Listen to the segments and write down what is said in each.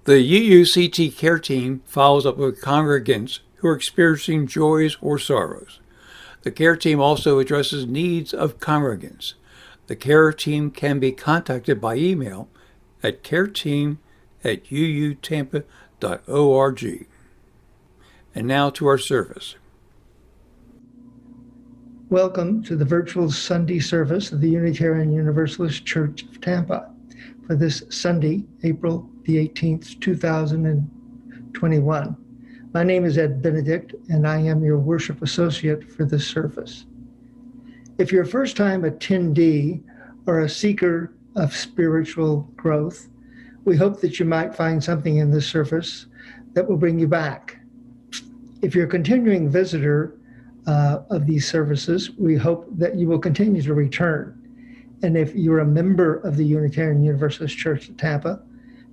The UUCT care team follows up with congregants who are experiencing joys or sorrows. The care team also addresses needs of congregants. The care team can be contacted by email at careteam@uutampa.org. And now to our service. Welcome to the virtual Sunday service of the Unitarian Universalist Church of Tampa for this Sunday, April the 18th, 2021. My name is Ed Benedict, and I am your worship associate for this service. If you're a first-time attendee or a seeker of spiritual growth, we hope that you might find something in this service that will bring you back. If you're a continuing visitor of these services, we hope that you will continue to return. And if you're a member of the Unitarian Universalist Church of Tampa,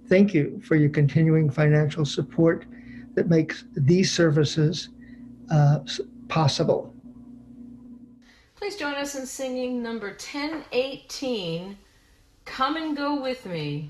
thank you for your continuing financial support that makes these services possible. Please join us in singing number 1018, Come and Go With Me.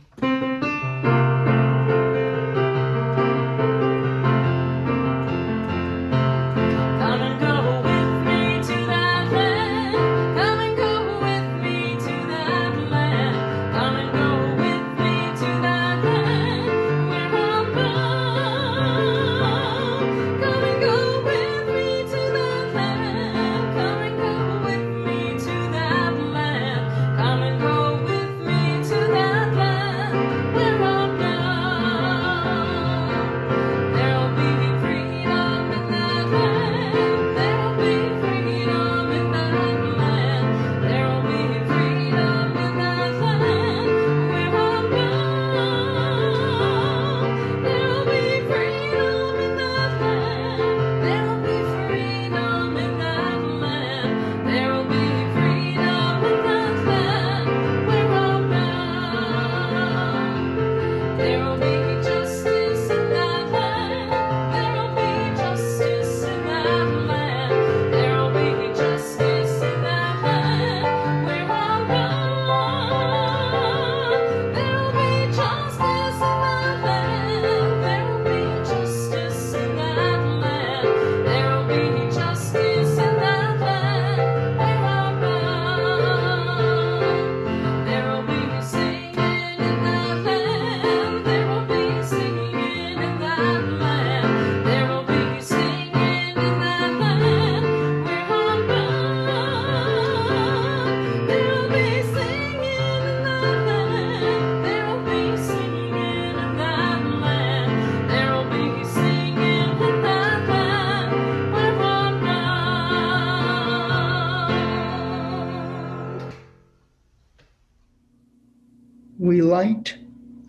We light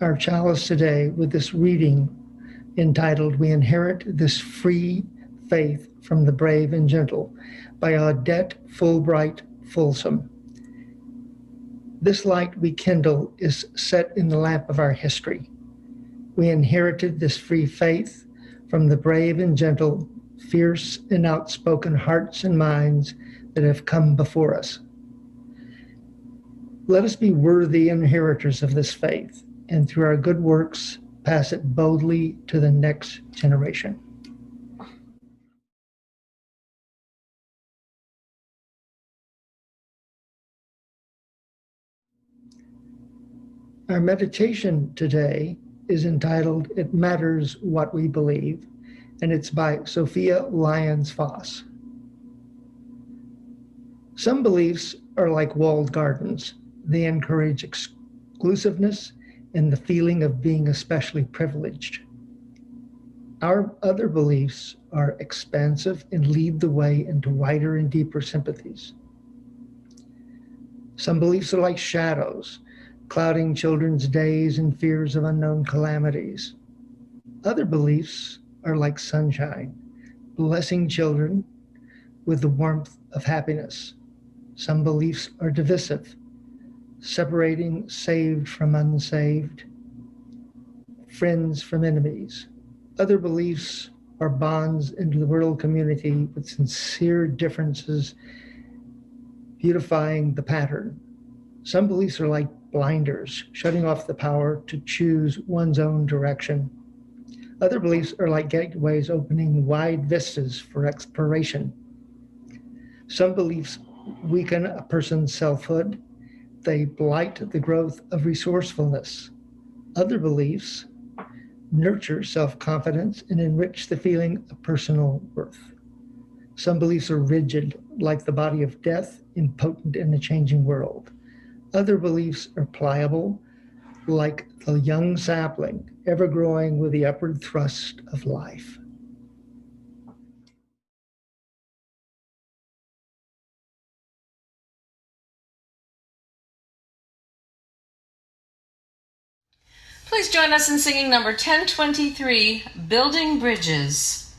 our chalice today with this reading entitled, We Inherit This Free Faith from the Brave and Gentle by Audette Fulbright Folsom. This light we kindle is set in the lamp of our history. We inherited this free faith from the brave and gentle, fierce and outspoken hearts and minds that have come before us. Let us be worthy inheritors of this faith, and through our good works, pass it boldly to the next generation. Our meditation today is entitled, It Matters What We Believe, and it's by Sophia Lyons-Foss. Some beliefs are like walled gardens. They encourage exclusiveness and the feeling of being especially privileged. Our other beliefs are expansive and lead the way into wider and deeper sympathies. Some beliefs are like shadows, clouding children's days and fears of unknown calamities. Other beliefs are like sunshine, blessing children with the warmth of happiness. Some beliefs are divisive, separating saved from unsaved, friends from enemies. Other beliefs are bonds into the world community with sincere differences, beautifying the pattern. Some beliefs are like blinders, shutting off the power to choose one's own direction. Other beliefs are like gateways opening wide vistas for exploration. Some beliefs weaken a person's selfhood. They blight the growth of resourcefulness. Other beliefs nurture self-confidence and enrich the feeling of personal worth. Some beliefs are rigid, like the body of death, impotent in a changing world. Other beliefs are pliable, like the young sapling, ever growing with the upward thrust of life. Please join us in singing number 1023, Building Bridges.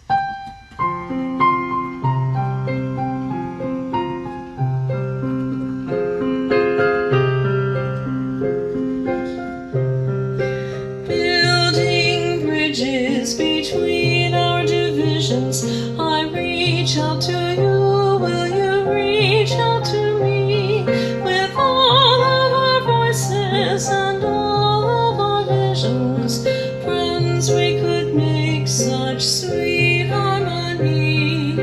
Building bridges between our divisions, I reach out to you, will you reach out to me? With all of our voices and all of our visions, friends, we could make such sweet harmony.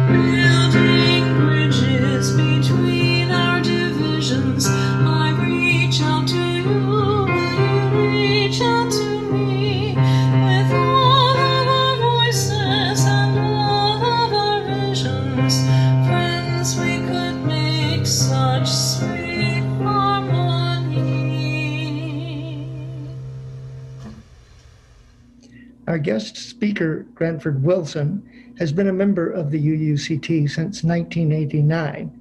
Building bridges between our divisions, I reach out to you, will you reach out to me? With all of our voices and all of our visions, friends, we could make such sweet harmony. Our guest speaker, Grantford Wilson, has been a member of the UUCT since 1989.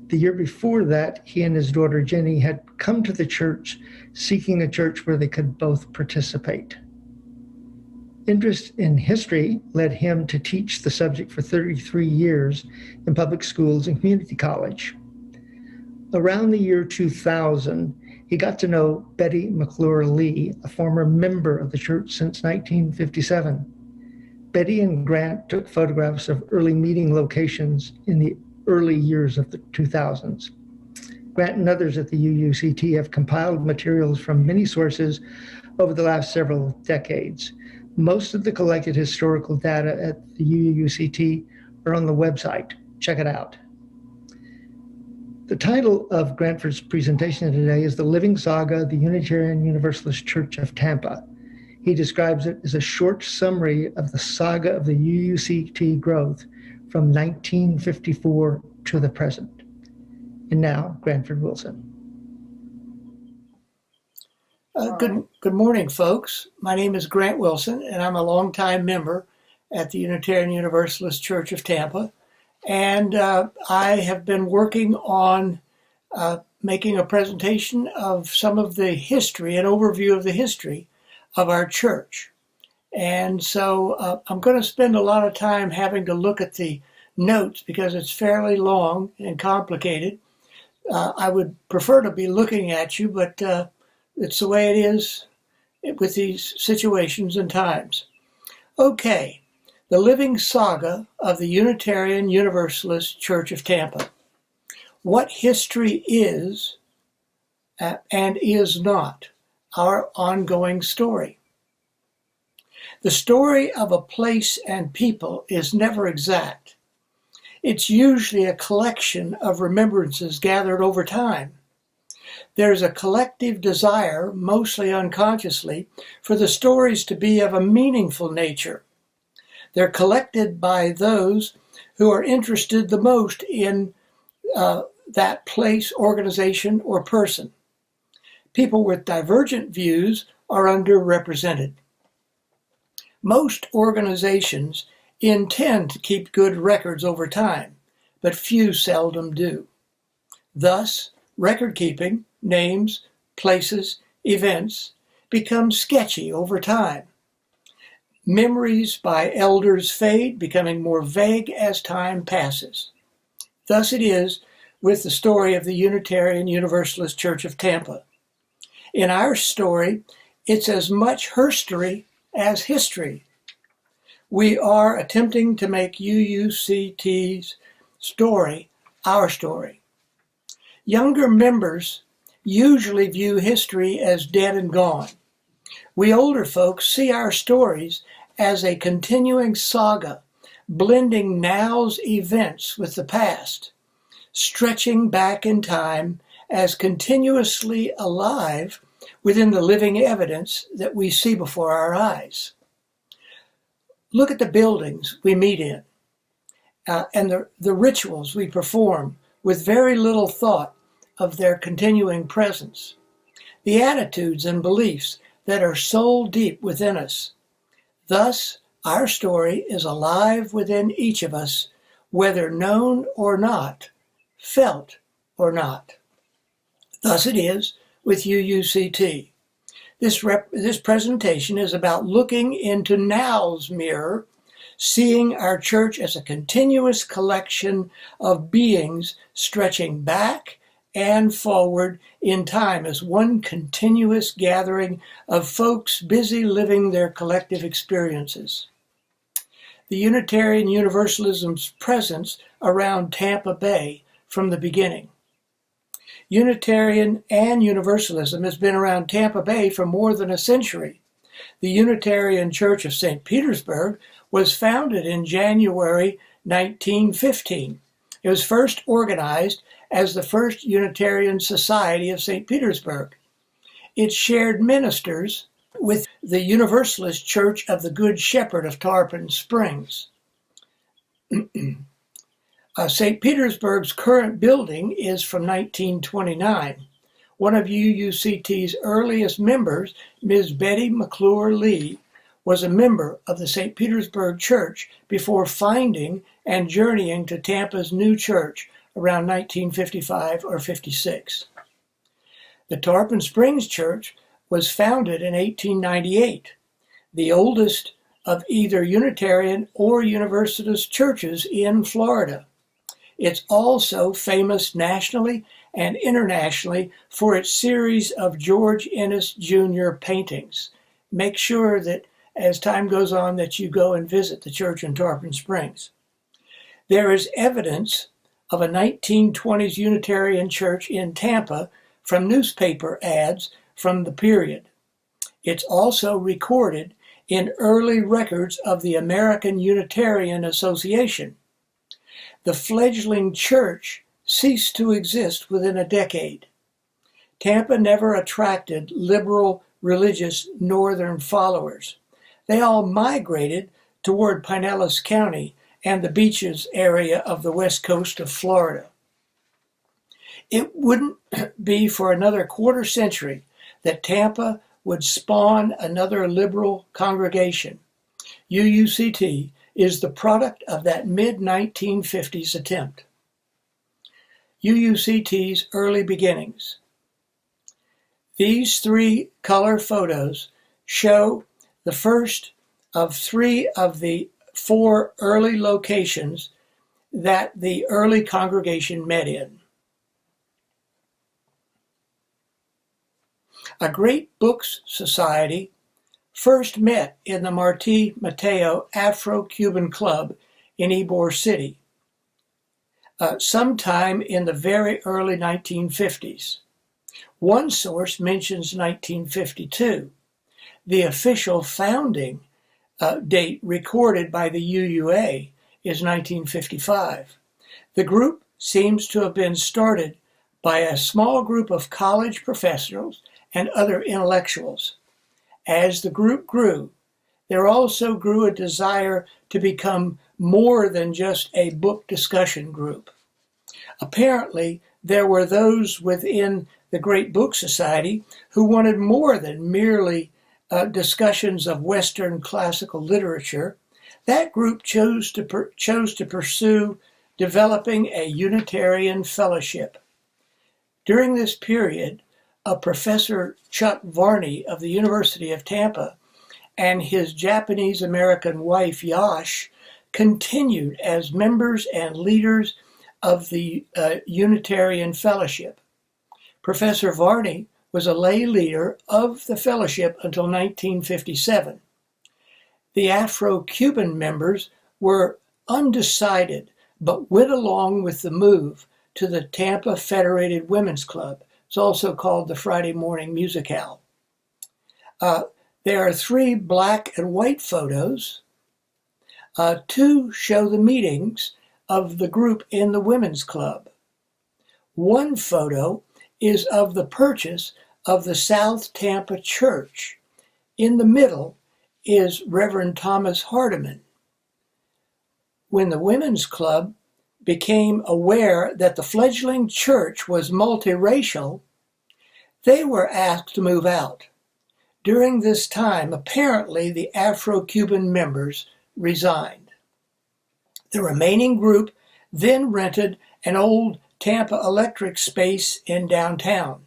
The year before that, he and his daughter Jenny had come to the church seeking a church where they could both participate. Interest in history led him to teach the subject for 33 years in public schools and community college. Around the year 2000, he got to know Betty McClure Lee, a former member of the church since 1957. Betty and Grant took photographs of early meeting locations in the early years of the 2000s. Grant and others at the UUCT have compiled materials from many sources over the last several decades. Most of the collected historical data at the UUCT are on the website. Check it out. The title of Grantford's presentation today is The Living Saga of the Unitarian Universalist Church of Tampa. He describes it as a short summary of the saga of the UUCT growth from 1954 to the present. And now, Grantford Wilson. Good morning, folks. My name is Grant Wilson, and I'm a longtime member at the Unitarian Universalist Church of Tampa. And I have been working on making a presentation of some of the history, an overview of the history of our church. And so I'm going to spend a lot of time having to look at the notes because it's fairly long and complicated. I would prefer to be looking at you, but it's the way it is with these situations and times. Okay. The living saga of the Unitarian Universalist Church of Tampa. What history is and is not our ongoing story. The story of a place and people is never exact. It's usually a collection of remembrances gathered over time. There's a collective desire, mostly unconsciously, for the stories to be of a meaningful nature. They're collected by those who are interested the most in that place, organization, or person. People with divergent views are underrepresented. Most organizations intend to keep good records over time, but few seldom do. Thus, record keeping, names, places, events become sketchy over time. Memories by elders fade, becoming more vague as time passes. Thus it is with the story of the Unitarian Universalist Church of Tampa. In our story, it's as much herstory as history. We are attempting to make UUCT's story our story. Younger members usually view history as dead and gone. We older folks see our stories as a continuing saga, blending now's events with the past, stretching back in time as continuously alive within the living evidence that we see before our eyes. Look at the buildings we meet in and the rituals we perform with very little thought of their continuing presence. The attitudes and beliefs that are soul deep within us. Thus, our story is alive within each of us, whether known or not, felt or not. Thus it is with UUCT. This presentation is about looking into now's mirror, seeing our church as a continuous collection of beings stretching back and forward in time as one continuous gathering of folks busy living their collective experiences. The Unitarian Universalism's presence around Tampa Bay from the beginning. Unitarian and Universalism has been around Tampa Bay for more than a century. The Unitarian Church of St. Petersburg was founded in January 1915. It was first organized as the First Unitarian Society of St. Petersburg. It shared ministers with the Universalist Church of the Good Shepherd of Tarpon Springs. St. Petersburg's current building is from 1929. One of UUCT's earliest members, Ms. Betty McClure Lee, was a member of the St. Petersburg Church before finding and journeying to Tampa's new church around 1955 or 56. The Tarpon Springs Church was founded in 1898, the oldest of either Unitarian or Universalist churches in Florida. It's also famous nationally and internationally for its series of George Ennis Jr. paintings. Make sure that as time goes on that you go and visit the church in Tarpon Springs. There is evidence of a 1920s Unitarian church in Tampa from newspaper ads from the period. It's also recorded in early records of the American Unitarian Association. The fledgling church ceased to exist within a decade. Tampa never attracted liberal religious northern followers. They all migrated toward Pinellas County and the beaches area of the west coast of Florida. It wouldn't be for another quarter century that Tampa would spawn another liberal congregation. UUCT is the product of that mid-1950s attempt. UUCT's early beginnings. These three color photos show the first of three of the four early locations that the early congregation met in. A Great Books Society first met in the Martí Mateo Afro-Cuban Club in Ybor City, sometime in the very early 1950s. One source mentions 1952. The official founding date recorded by the UUA is 1955. The group seems to have been started by a small group of college professionals and other intellectuals. As the group grew, there also grew a desire to become more than just a book discussion group. Apparently, there were those within the Great Book Society who wanted more than merely discussions of Western classical literature. That group chose to pursue developing a Unitarian fellowship. During this period, Professor Chuck Varney of the University of Tampa and his Japanese-American wife Yash continued as members and leaders of the Unitarian Fellowship. Professor Varney was a lay leader of the fellowship until 1957. The Afro-Cuban members were undecided, but went along with the move to the Tampa Federated Women's Club, It's also called the Friday Morning Musicale. There are 3 black and white photos. 2 show the meetings of the group in the women's club. 1 photo is of the purchase of the South Tampa Church. In the middle is Reverend Thomas Hardiman. When the women's club became aware that the fledgling church was multiracial, they were asked to move out. During this time, apparently the Afro-Cuban members resigned. The remaining group then rented an old Tampa Electric space in downtown.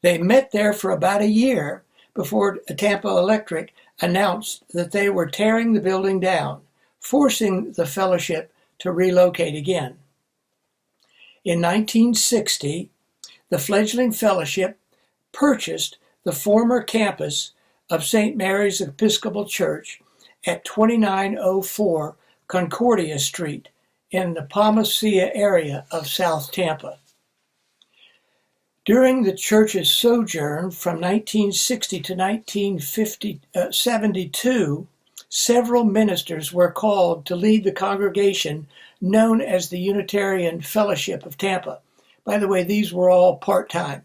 They met there for about a year before Tampa Electric announced that they were tearing the building down, forcing the fellowship to relocate again. In 1960, the fledgling fellowship purchased the former campus of St. Mary's Episcopal Church at 2904 Concordia Street in the Palmacia area of South Tampa. During the church's sojourn from 1960 to 1972, several ministers were called to lead the congregation known as the Unitarian Fellowship of Tampa. By the way, these were all part-time.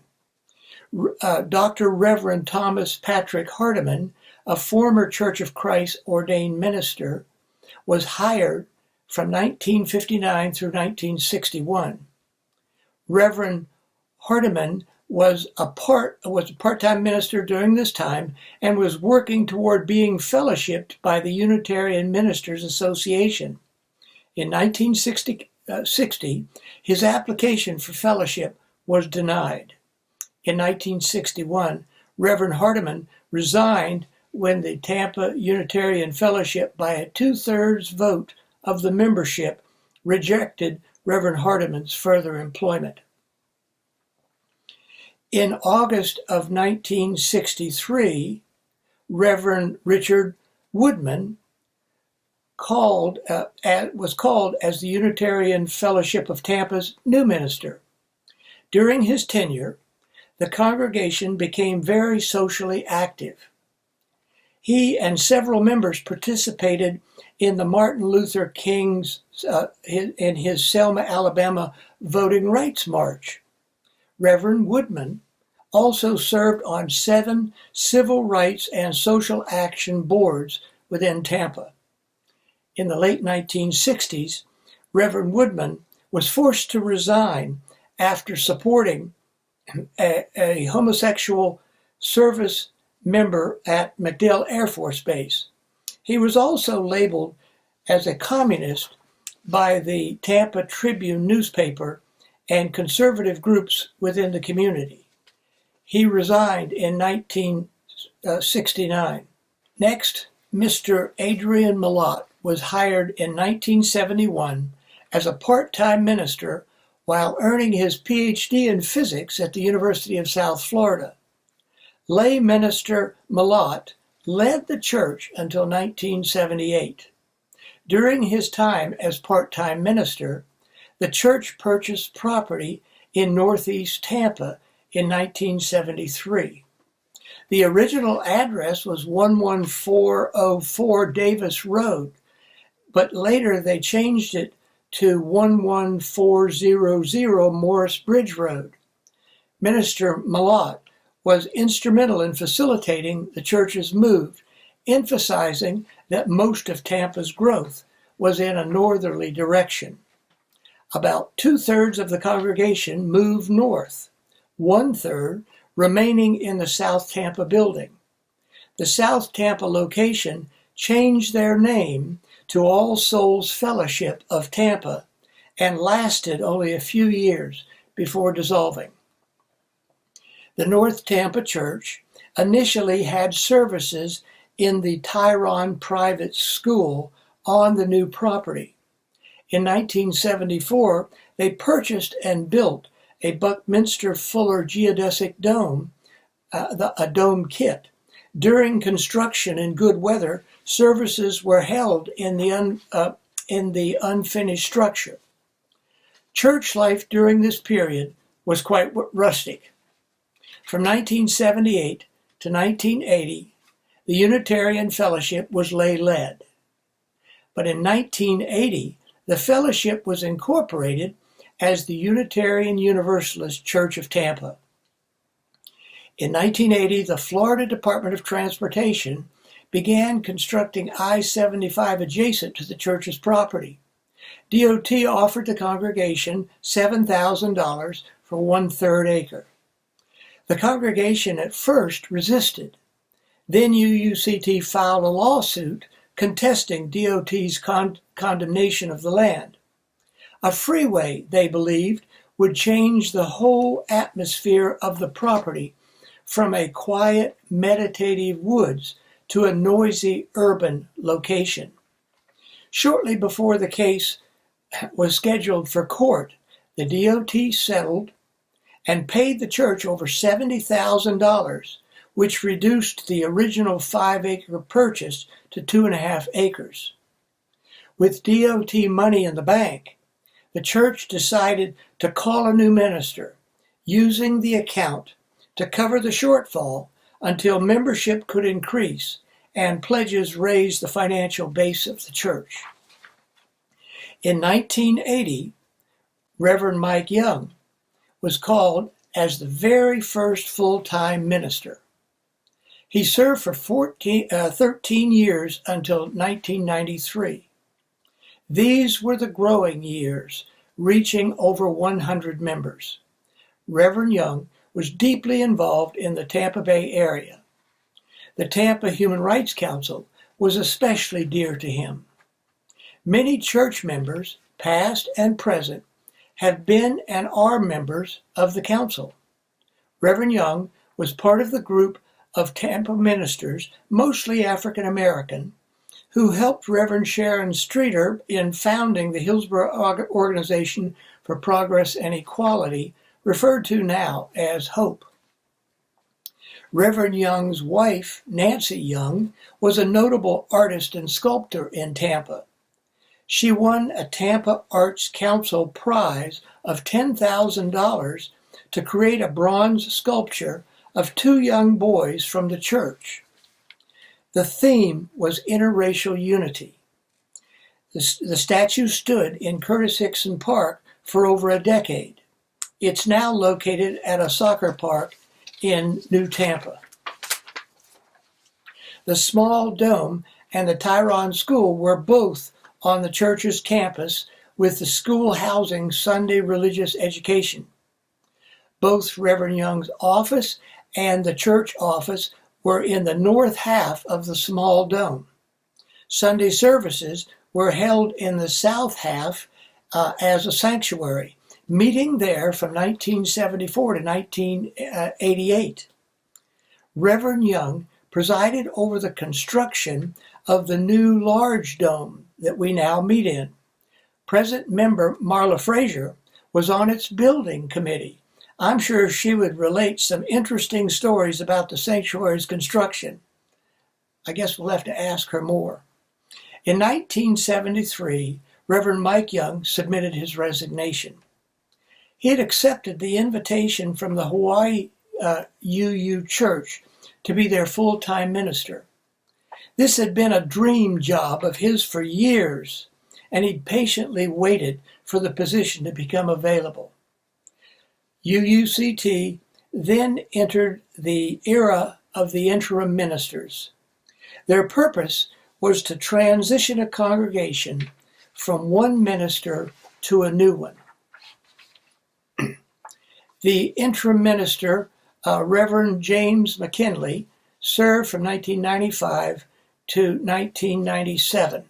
Dr. Reverend Thomas Patrick Hardiman, a former Church of Christ ordained minister, was hired from 1959 through 1961. Reverend Hardiman was a part-time minister during this time and was working toward being fellowshipped by the Unitarian Ministers Association. In 1960, his application for fellowship was denied. In 1961, Reverend Hardiman resigned when the Tampa Unitarian Fellowship, by a 2/3 vote of the membership, rejected Reverend Hardiman's further employment. In August of 1963, Reverend Richard Woodman was called as the Unitarian Fellowship of Tampa's new minister. During his tenure, the congregation became very socially active. He and several members participated in the Martin Luther King's in his Selma, Alabama Voting Rights March. Reverend Woodman also served on 7 civil rights and social action boards within Tampa. In the late 1960s, Reverend Woodman was forced to resign after supporting a homosexual service member at MacDill Air Force Base. He was also labeled as a communist by the Tampa Tribune newspaper and conservative groups within the community. He resigned in 1969. Next, Mr. Adrian Malott was hired in 1971 as a part-time minister while earning his PhD in physics at the University of South Florida. Lay minister Malott led the church until 1978. During his time as part-time minister, the church purchased property in northeast Tampa in 1973. The original address was 11404 Davis Road, but later they changed it to 11400 Morris Bridge Road. Minister Malott was instrumental in facilitating the church's move, emphasizing that most of Tampa's growth was in a northerly direction. About 2/3 of the congregation moved north, 1/3 remaining in the South Tampa building. The South Tampa location changed their name to All Souls Fellowship of Tampa and lasted only a few years before dissolving. The North Tampa Church initially had services in the Tyrone Private School on the new property. In 1974, they purchased and built a Buckminster Fuller geodesic dome, a dome kit. During construction in good weather, services were held in the unfinished structure. Church life during this period was quite rustic. From 1978 to 1980, the Unitarian Fellowship was lay-led. But in 1980, the fellowship was incorporated as the Unitarian Universalist Church of Tampa. In 1980, the Florida Department of Transportation began constructing I-75 adjacent to the church's property. DOT offered the congregation $7,000 for 1/3 acre. The congregation at first resisted. Then UUCT filed a lawsuit contesting DOT's condemnation of the land. A freeway, they believed, would change the whole atmosphere of the property from a quiet, meditative woods to a noisy urban location. Shortly before the case was scheduled for court, the DOT settled and paid the church over $70,000, which reduced the original 5-acre purchase to 2.5 acres. With DOT money in the bank, the church decided to call a new minister, using the account to cover the shortfall until membership could increase and pledges raise the financial base of the church. In 1980, Reverend Mike Young was called as the very first full-time minister. He served for 13 years until 1993. These were the growing years, reaching over 100 members. Reverend Young was deeply involved in the Tampa Bay area. The Tampa Human Rights Council was especially dear to him. Many church members, past and present, have been and are members of the council. Reverend Young was part of the group of Tampa ministers, mostly African American, who helped Reverend Sharon Streeter in founding the Hillsborough Organization for Progress and Equality, referred to now as HOPE. Reverend Young's wife, Nancy Young, was a notable artist and sculptor in Tampa. She won a Tampa Arts Council prize of $10,000 to create a bronze sculpture of 2 young boys from the church. The theme was interracial unity. The statue stood in Curtis Hickson Park for over a decade. It's now located at a soccer park in New Tampa. The small dome and the Tyrone School were both on the church's campus, with the school housing Sunday religious education. Both Reverend Young's office and the church office were in the north half of the small dome. Sunday services were held in the south half as a sanctuary, meeting there from 1974 to 1988. Reverend Young presided over the construction of the new large dome that we now meet in. Present member Marla Frazier was on its building committee. I'm sure she would relate some interesting stories about the sanctuary's construction. I guess we'll have to ask her more. In 1973, Reverend Mike Young submitted his resignation. He had accepted the invitation from the Hawaii UU Church to be their full-time minister. This had been a dream job of his for years, and he'd patiently waited for the position to become available. UUCT then entered the era of the interim ministers. Their purpose was to transition a congregation from one minister to a new one. The interim minister, Reverend James McKinley, served from 1995 to 1997.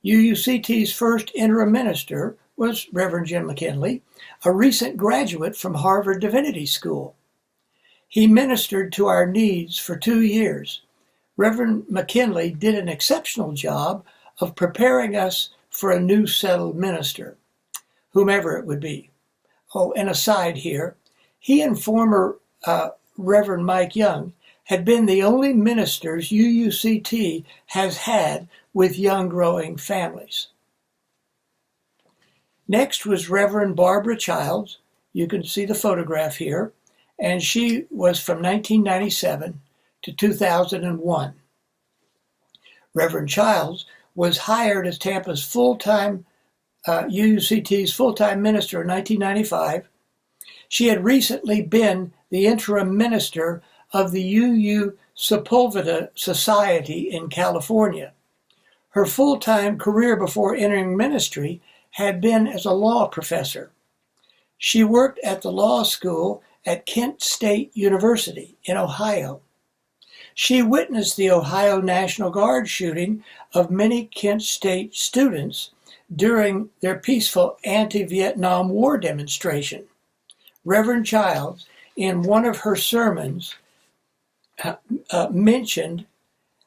UUCT's first interim minister was Reverend Jim McKinley, a recent graduate from Harvard Divinity School. He ministered to our needs for 2 years. Reverend McKinley did an exceptional job of preparing us for a new settled minister, whomever it would be. Oh, an aside here, he and former Reverend Mike Young had been the only ministers UUCT has had with young growing families. Next was Reverend Barbara Childs, You can see the photograph here. And she was from 1997 to 2001. Reverend Childs was hired as Tampa's full-time, UUCT's full-time minister in 1995. She had recently been the interim minister of the UU Sepulveda Society in California. Her full-time career before entering ministry had been as a law professor. She worked at the law school at Kent State University in Ohio. She witnessed the Ohio National Guard shooting of many Kent State students during their peaceful anti-Vietnam War demonstration. Reverend Childs, in one of her sermons, mentioned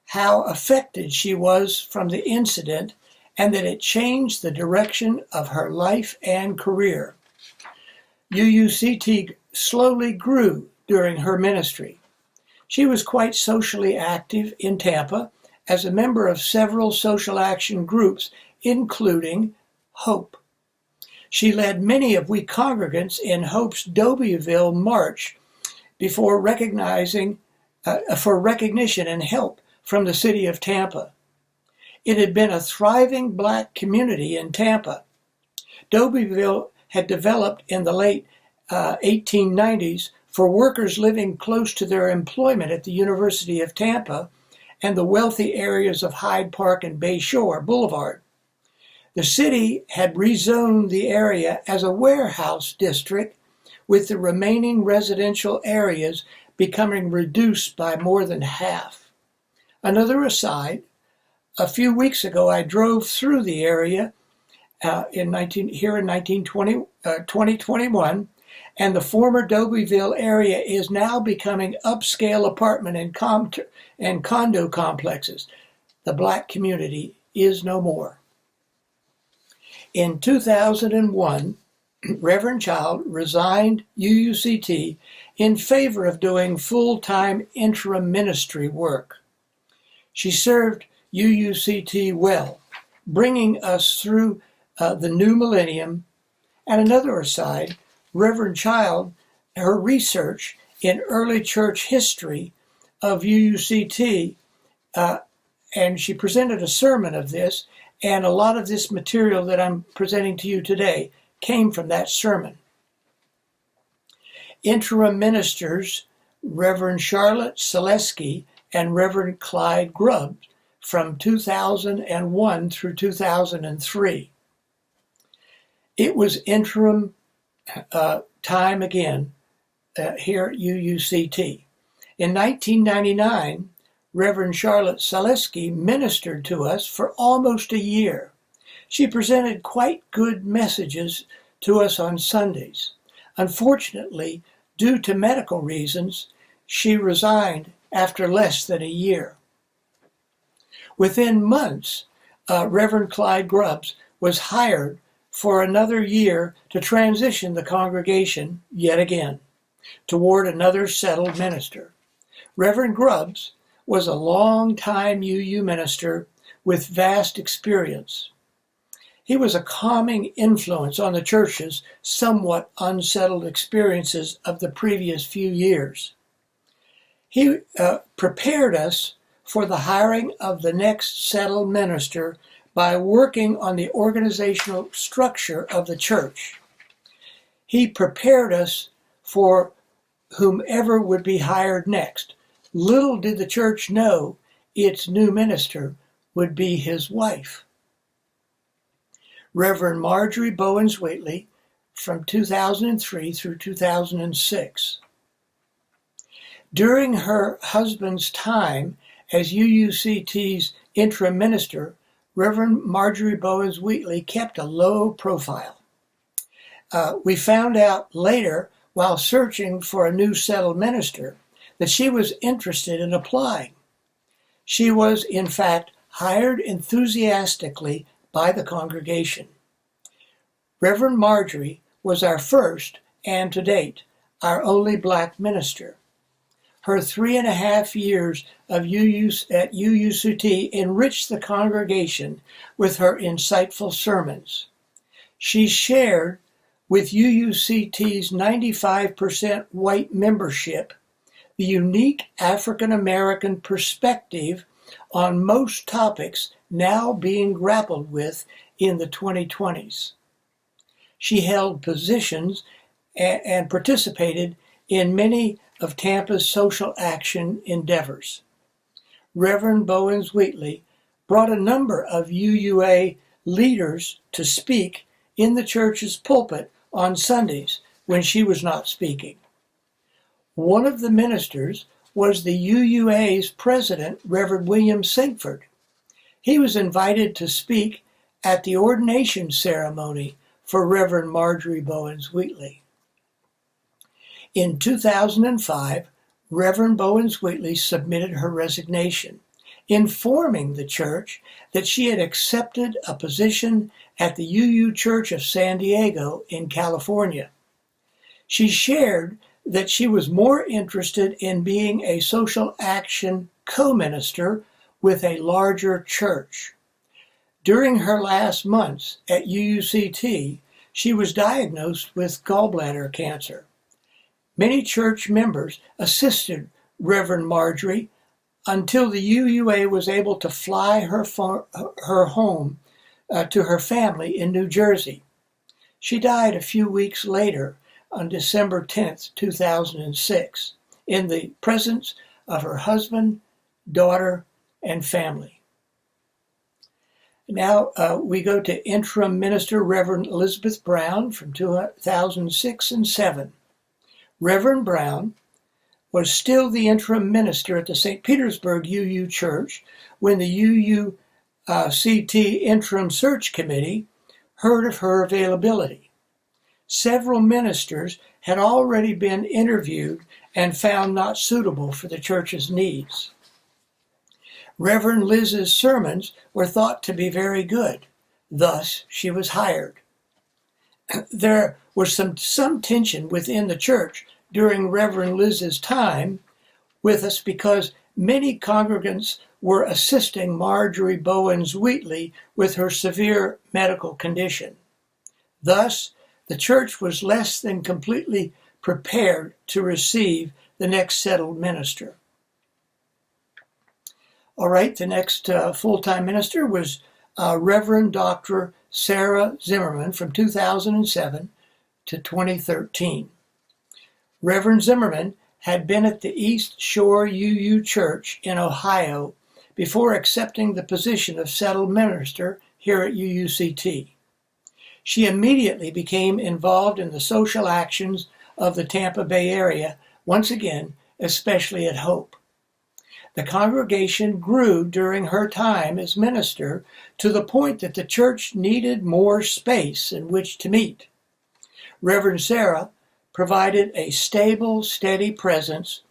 how affected she was from the incident and that it changed the direction of her life and career. UUCT slowly grew during her ministry. She was quite socially active in Tampa as a member of several social action groups, including HOPE. She led many of we congregants in HOPE's Dobyville March for recognition and help from the city of Tampa. It had been a thriving black community in Tampa. Dobyville had developed in the late 1890s for workers living close to their employment at the University of Tampa and the wealthy areas of Hyde Park and Bay Shore Boulevard. The city had rezoned the area as a warehouse district, with the remaining residential areas becoming reduced by more than half. Another aside, a few weeks ago I drove through the area in 2021, and the former Dobyville area is now becoming upscale apartment and condo complexes. The black community is no more. In 2001, Reverend Child resigned UUCT in favor of doing full-time interim ministry work. She served UUCT well, bringing us through the new millennium. And another aside, Reverend Child, her research in early church history of UUCT, and she presented a sermon of this, and a lot of this material that I'm presenting to you today came from that sermon. Interim ministers, Reverend Charlotte Selesky and Reverend Clyde Grubbs, from 2001 through 2003. It was interim time again here at UUCT. In 1999, Reverend Charlotte Selesky ministered to us for almost a year. She presented quite good messages to us on Sundays. Unfortunately, due to medical reasons, she resigned after less than a year. Within months, Reverend Clyde Grubbs was hired for another year to transition the congregation yet again toward another settled minister. Reverend Grubbs was a long-time UU minister with vast experience. He was a calming influence on the church's somewhat unsettled experiences of the previous few years. He prepared us for the hiring of the next settled minister by working on the organizational structure of the church. He prepared us for whomever would be hired next. Little did the church know its new minister would be his wife. Reverend Marjorie Bowens Whately, from 2003 through 2006. During her husband's time as UUCT's interim minister, Reverend Marjorie Bowens Whately kept a low profile. We found out later, while searching for a new settled minister, that she was interested in applying. She was, in fact, hired enthusiastically by the congregation. Reverend Marjorie was our first, and to date, our only black minister. Her 3.5 years at UUCT enriched the congregation with her insightful sermons. She shared With UUCT's 95% white membership, the unique African American perspective on most topics now being grappled with in the 2020s. She held positions and participated in many of Tampa's social action endeavors. Reverend Bowens Wheatley brought a number of UUA leaders to speak in the church's pulpit on Sundays when she was not speaking. One of the ministers was the UUA's president, Reverend William Sinkford. He was invited to speak at the ordination ceremony for Reverend Marjorie Bowens Wheatley. In 2005, Reverend Bowens Wheatley submitted her resignation, informing the church that she had accepted a position at the UU Church of San Diego in California. She shared that she was more interested in being a social action co-minister with a larger church. During her last months at UUCT, she was diagnosed with gallbladder cancer. Many church members assisted Reverend Marjorie until the UUA was able to fly her home to her family in New Jersey. She died a few weeks later on December 10th, 2006, in the presence of her husband, daughter, and family. Now we go to interim minister Reverend Elizabeth Brown from 2006 and 7. Reverend Brown was still the interim minister at the St. Petersburg UU Church when the UUCT Interim Search Committee heard of her availability. Several ministers had already been interviewed and found not suitable for the church's needs. Reverend Liz's sermons were thought to be very good. Thus, she was hired. There was some tension within the church during Reverend Liz's time with us because many congregants were assisting Marjorie Bowens Wheatley with her severe medical condition. Thus, the church was less than completely prepared to receive the next settled minister. All right, the next full-time minister was Reverend Dr. Sarah Zimmerman from 2007 to 2013. Reverend Zimmerman had been at the East Shore UU Church in Ohio before accepting the position of settled minister here at UUCT. She immediately became involved in the social actions of the Tampa Bay area, once again, especially at Hope. The congregation grew during her time as minister to the point that the church needed more space in which to meet. Reverend Sarah provided a stable, steady presence,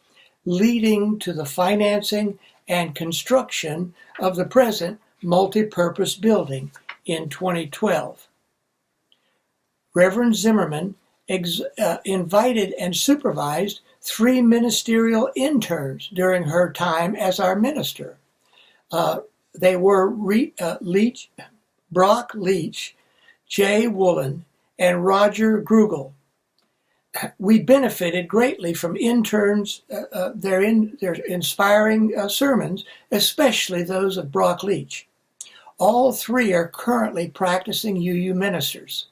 leading to the financing and construction of the present multi-purpose building in 2012. Reverend Zimmerman invited and supervised 3 ministerial interns during her time as our minister. They were Brock Leach, Jay Woolen, and Roger Grugel. We benefited greatly from interns, their inspiring sermons, especially those of Brock Leach. All 3 are currently practicing UU ministers.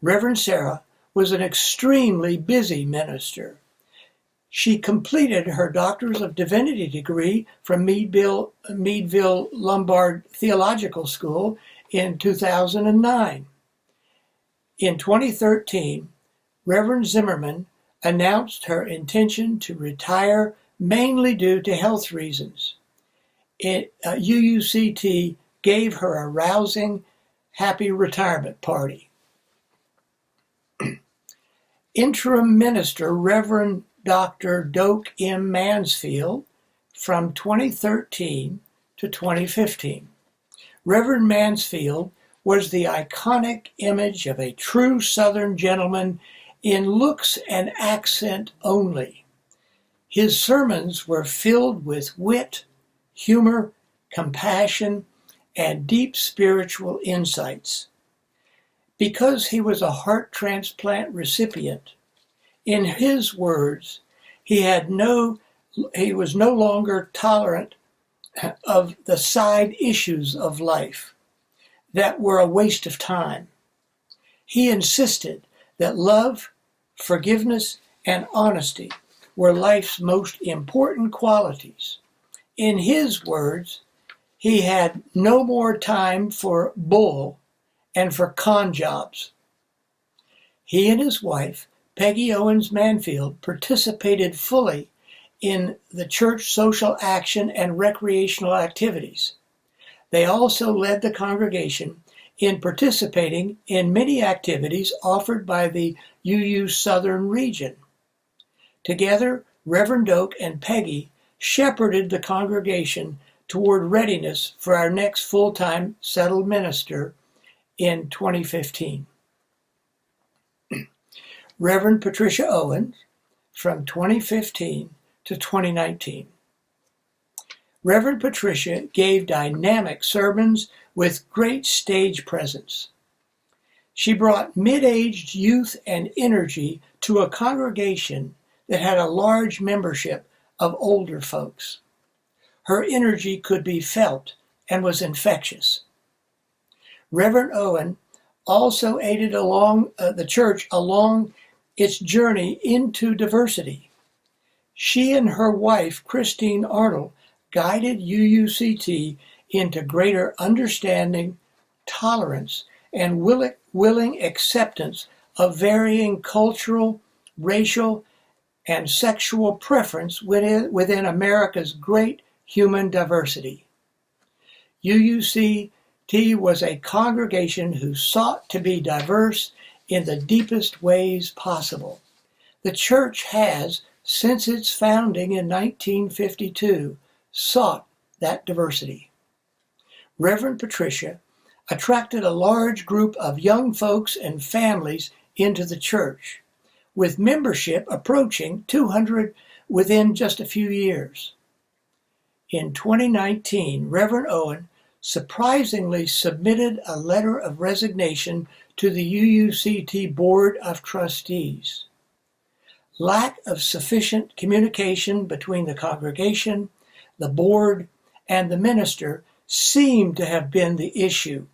Reverend Sarah was an extremely busy minister. She completed her Doctors of Divinity degree from Meadville Lombard Theological School in 2009. In 2013, Reverend Zimmerman announced her intention to retire mainly due to health reasons. UUCT gave her a rousing, happy retirement party. Interim Minister Reverend Dr. Doak M. Mansfield from 2013 to 2015. Reverend Mansfield was the iconic image of a true Southern gentleman in looks and accent only. His sermons were filled with wit, humor, compassion, and deep spiritual insights. Because he was a heart transplant recipient, in his words, he was no longer tolerant of the side issues of life that were a waste of time. He insisted that love, forgiveness, and honesty were life's most important qualities. In his words, he had no more time for bull and for con jobs. He and his wife, Peggy Owens Manfield, participated fully in the church social action and recreational activities. They also led the congregation in participating in many activities offered by the UU Southern region. Together, Reverend Oak and Peggy shepherded the congregation toward readiness for our next full-time settled minister in 2015. Reverend Patricia Owens from 2015 to 2019. Reverend Patricia gave dynamic sermons with great stage presence. She brought mid-aged youth and energy to a congregation that had a large membership of older folks. Her energy could be felt and was infectious. Reverend Owen also aided the church along its journey into diversity. She and her wife, Christine Arnold, guided UUCT into greater understanding, tolerance, and willing acceptance of varying cultural, racial, and sexual preference within America's great human diversity. UUCT was a congregation who sought to be diverse in the deepest ways possible. The church has, since its founding in 1952, sought that diversity. Reverend Patricia attracted a large group of young folks and families into the church, with membership approaching 200 within just a few years. In 2019, Reverend Owen surprisingly submitted a letter of resignation to the UUCT Board of Trustees. Lack of sufficient communication between the congregation, the board, and the minister seemed to have been the issue,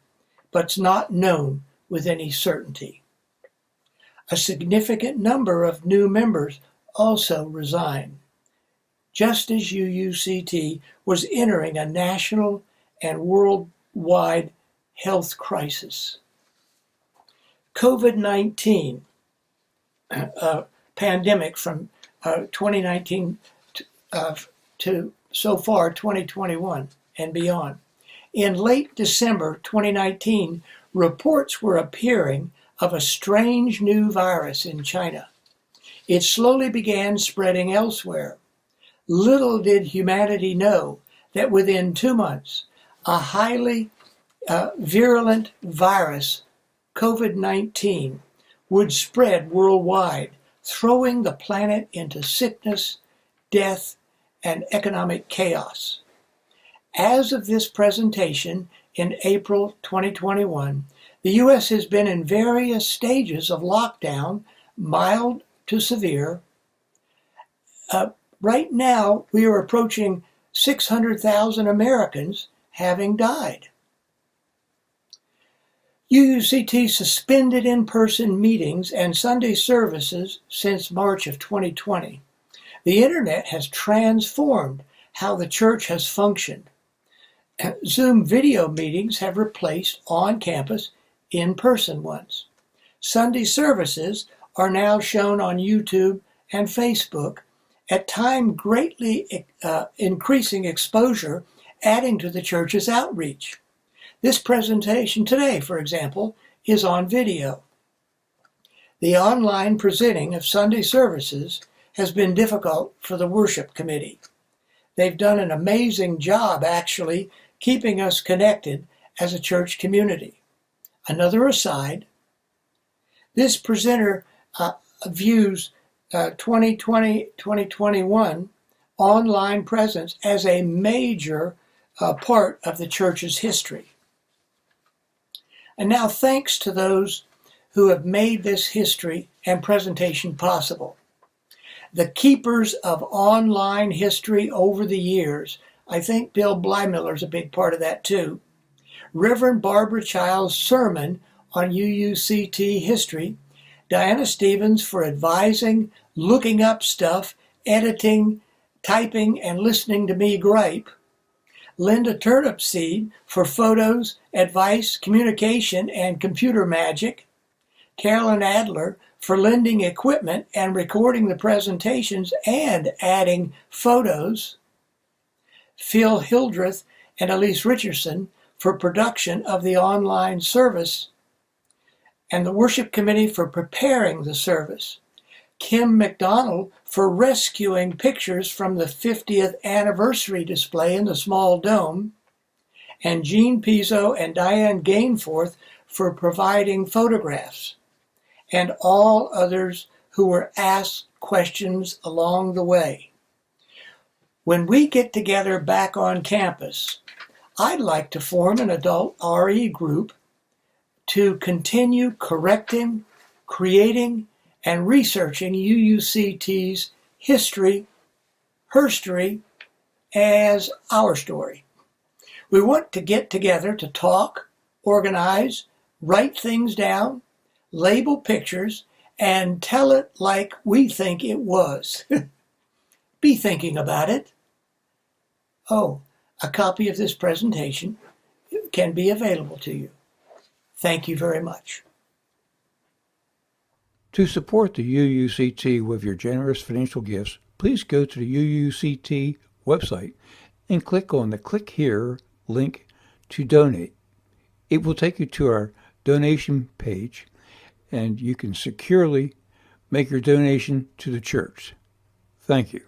but it's not known with any certainty. A significant number of new members also resigned, just as UUCT was entering a national and worldwide health crisis. COVID-19 pandemic from 2019 to so far 2021 and beyond. In late December 2019, reports were appearing of a strange new virus in China. It slowly began spreading elsewhere. Little did humanity know that within 2 months, a highly virulent virus, COVID-19, would spread worldwide, throwing the planet into sickness, death, and economic chaos. As of this presentation in April 2021, the U.S. has been in various stages of lockdown, mild to severe. Right now, we are approaching 600,000 Americans having died. UUCT suspended in-person meetings and Sunday services since March of 2020. The internet has transformed how the church has functioned. Zoom video meetings have replaced on-campus, in-person ones. Sunday services are now shown on YouTube and Facebook, at times greatly increasing exposure, adding to the church's outreach. This presentation today, for example, is on video. The online presenting of Sunday services has been difficult for the worship committee. They've done an amazing job, actually, keeping us connected as a church community. Another aside, this presenter views 2020-2021 online presence as a major part of the church's history. And now thanks to those who have made this history and presentation possible. The keepers of online history over the years. I think Bill Blymiller's a big part of that too. Reverend Barbara Child's sermon on UUCT history, Diana Stevens for advising, looking up stuff, editing, typing, and listening to me gripe, Linda Turnipseed for photos, advice, communication, and computer magic, Carolyn Adler for lending equipment and recording the presentations and adding photos, Phil Hildreth and Elise Richardson for production of the online service, and the worship committee for preparing the service, Kim McDonald for rescuing pictures from the 50th anniversary display in the small dome, and Jean Pizzo and Diane Gainforth for providing photographs, and all others who were asked questions along the way. When we get together back on campus, I'd like to form an adult RE group to continue correcting, creating, and researching UUCT's history, herstory, as our story. We want to get together to talk, organize, write things down, label pictures, and tell it like we think it was. Be thinking about it. Oh, a copy of this presentation can be available to you. Thank you very much. To support the UUCT with your generous financial gifts, please go to the UUCT website and click on the Click Here link to donate. It will take you to our donation page, and you can securely make your donation to the church. Thank you.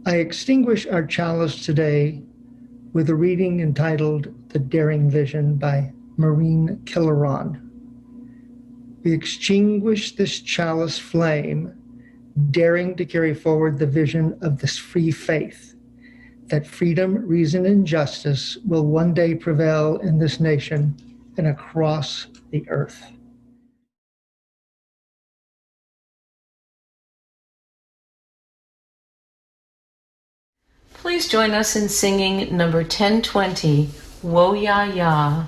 I extinguish our chalice today with a reading entitled The Daring Vision by Maureen Killeron. We extinguish this chalice flame, daring to carry forward the vision of this free faith, that freedom, reason, and justice will one day prevail in this nation and across the earth. Please join us in singing number 1020, Wo Ya Ya.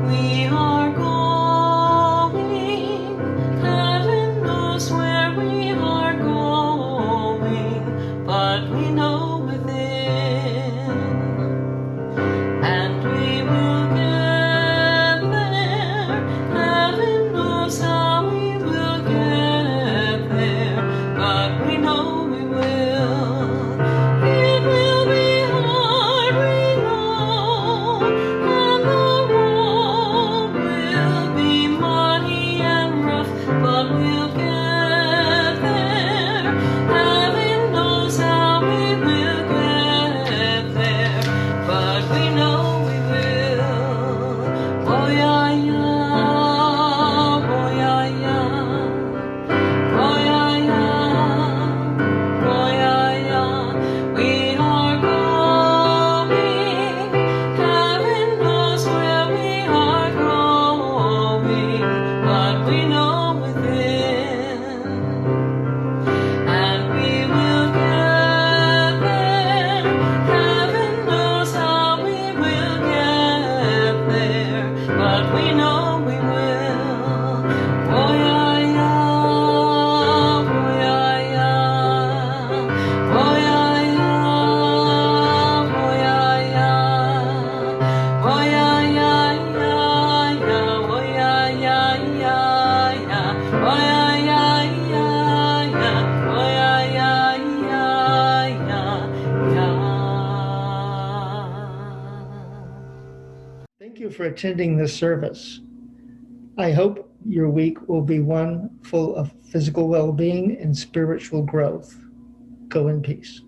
We are going, heaven knows where we are going, but we know within, and we will get there. Heaven knows how we will get there, but we know we will. It will be hard, we know, and the road will be muddy and rough, but we'll get there. Heaven knows how we will get there, but we know we will. Oh yeah, yeah, oh yeah, yeah, oh yeah, yeah, oh yeah, yeah. We are going, heaven knows where we are going, but we know within, and we will get there. Heaven knows how we will get there, but we know we will. Oh yeah, yeah, oh yeah, yeah, oh yeah, yeah, oh yeah, yeah, oh yeah, yeah, yeah, yeah, oh yeah, yeah, yeah, yeah, oh yeah, yeah, yeah, yeah, oh yeah, yeah, yeah, yeah. Thank you for attending this service. I hope your week will be one full of physical well-being and spiritual growth. Go in peace.